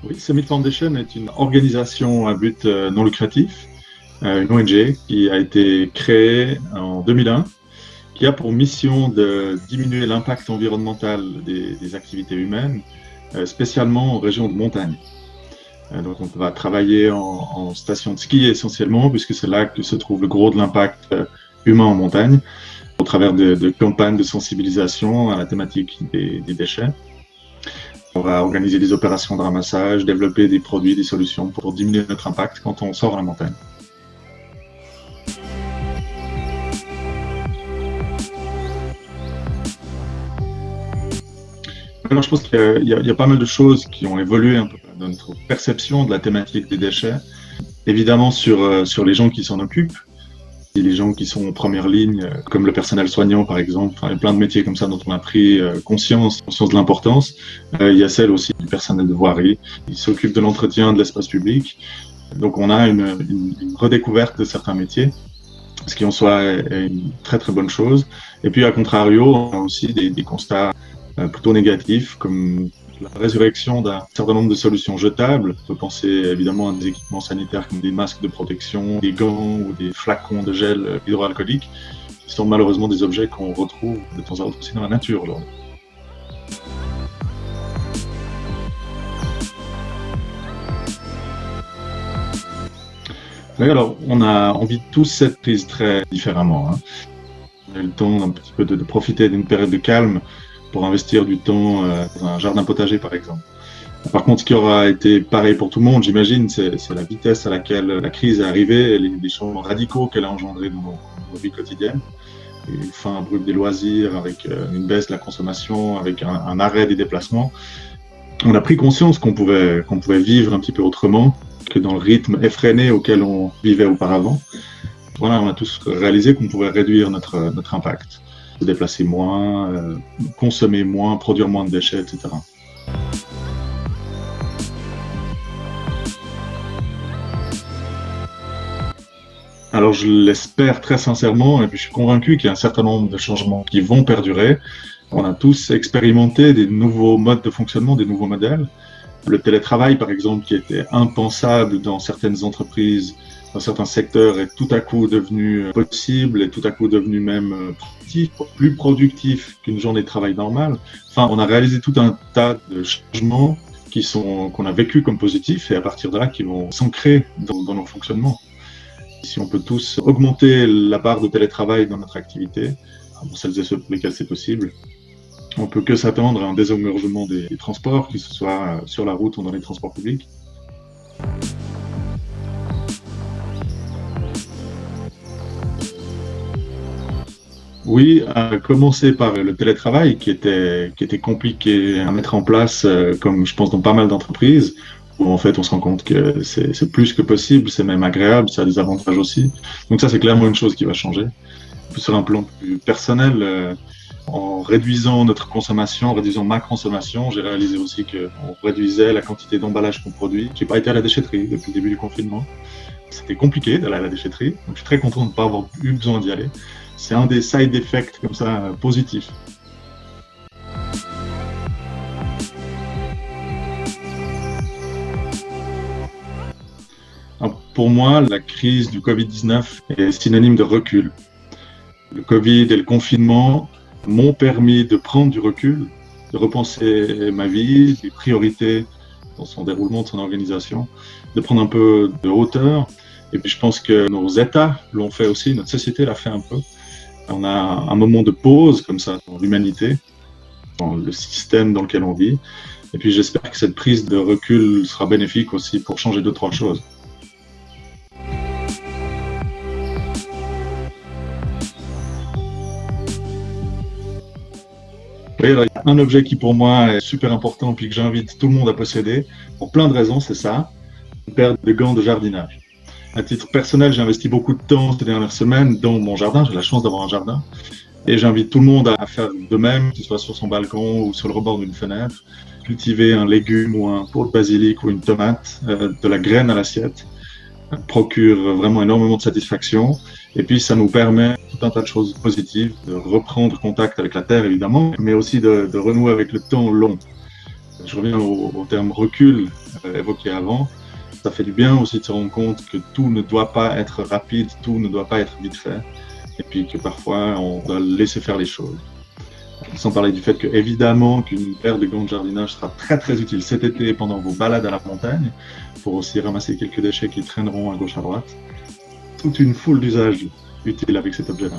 Oui, Summit Foundation est une organisation à but non lucratif, une ONG qui a été créée en 2001, qui a pour mission de diminuer l'impact environnemental des activités humaines, spécialement en région de montagne. Donc on va travailler en station de ski essentiellement, puisque c'est là que se trouve le gros de l'impact humain en montagne, au travers de campagnes de sensibilisation à la thématique des déchets. On va organiser des opérations de ramassage, développer des produits, des solutions pour diminuer notre impact quand on sort à la montagne. Alors, je pense qu'il y a pas mal de choses qui ont évolué un peu dans notre perception de la thématique des déchets. Évidemment sur les gens qui s'en occupent, et les gens qui sont en première ligne, comme le personnel soignant par exemple. Enfin, il y a plein de métiers comme ça dont on a pris conscience de l'importance. Il y a celle aussi du personnel de voirie, qui s'occupe de l'entretien de l'espace public. Donc on a une redécouverte de certains métiers, ce qui en soi est une très très bonne chose. Et puis à contrario, on a aussi des constats plutôt négatifs, comme la résurrection d'un certain nombre de solutions jetables. On peut penser évidemment à des équipements sanitaires comme des masques de protection, des gants ou des flacons de gel hydroalcoolique, qui sont malheureusement des objets qu'on retrouve de temps à autre aussi dans la nature. Oui, alors, on vit tous cette crise très différemment. Hein. On a eu le temps un petit peu de profiter d'une période de calme pour investir du temps dans un jardin potager, par exemple. Par contre, ce qui aura été pareil pour tout le monde, j'imagine, c'est la vitesse à laquelle la crise est arrivée et les changements radicaux qu'elle a engendrés dans nos vies quotidiennes. Une fin abrupte des loisirs, avec une baisse de la consommation, avec un arrêt des déplacements. On a pris conscience qu'on pouvait vivre un petit peu autrement que dans le rythme effréné auquel on vivait auparavant. Voilà, on a tous réalisé qu'on pouvait réduire notre impact, se déplacer moins, consommer moins, produire moins de déchets, etc. Alors je l'espère très sincèrement et puis je suis convaincu qu'il y a un certain nombre de changements qui vont perdurer. On a tous expérimenté des nouveaux modes de fonctionnement, des nouveaux modèles. Le télétravail, par exemple, qui était impensable dans certaines entreprises, dans certains secteurs, est tout à coup devenu possible, et tout à coup devenu même productif, plus productif qu'une journée de travail normale. Enfin, on a réalisé tout un tas de changements qu'on a vécu comme positifs et à partir de là qui vont s'ancrer dans nos fonctionnements. Si on peut tous augmenter la part de télétravail dans notre activité, pour celles et ceux pour lesquels c'est possible, on peut que s'attendre à un désengorgement des transports, que ce soit sur la route ou dans les transports publics. Oui, à commencer par le télétravail qui était compliqué à mettre en place, comme je pense dans pas mal d'entreprises, où en fait on se rend compte que c'est plus que possible, c'est même agréable, ça a des avantages aussi. Donc ça c'est clairement une chose qui va changer. Sur un plan plus personnel, en réduisant notre consommation, en réduisant ma consommation, j'ai réalisé aussi qu'on réduisait la quantité d'emballage qu'on produit. J'ai pas été à la déchetterie depuis le début du confinement. C'était compliqué d'aller à la déchetterie, donc je suis très content de ne pas avoir eu besoin d'y aller. C'est un des side effects comme ça positifs. Alors, pour moi, la crise du Covid-19 est synonyme de recul. Le Covid et le confinement m'ont permis de prendre du recul, de repenser ma vie, mes priorités dans son déroulement, de son organisation, de prendre un peu de hauteur. Et puis je pense que nos États l'ont fait aussi, notre société l'a fait un peu. On a un moment de pause comme ça dans l'humanité, dans le système dans lequel on vit. Et puis j'espère que cette prise de recul sera bénéfique aussi pour changer deux, trois choses. Oui, alors, il y a un objet qui pour moi est super important puis que j'invite tout le monde à posséder, pour plein de raisons, c'est ça, une paire de gants de jardinage. À titre personnel, j'ai investi beaucoup de temps ces dernières semaines dans mon jardin, j'ai la chance d'avoir un jardin, et j'invite tout le monde à faire de même, que ce soit sur son balcon ou sur le rebord d'une fenêtre, cultiver un légume ou un pot de basilic ou une tomate, de la graine à l'assiette, procure vraiment énormément de satisfaction. Et puis, ça nous permet tout un tas de choses positives, de reprendre contact avec la terre, évidemment, mais aussi de renouer avec le temps long. Je reviens au terme recul évoqué avant. Ça fait du bien aussi de se rendre compte que tout ne doit pas être rapide, tout ne doit pas être vite fait, et puis que parfois on doit laisser faire les choses. Sans parler du fait que, évidemment, qu'une paire de gants de jardinage sera très très utile cet été pendant vos balades à la montagne, pour aussi ramasser quelques déchets qui traîneront à gauche à droite. Toute une foule d'usages utiles avec cet objet-là.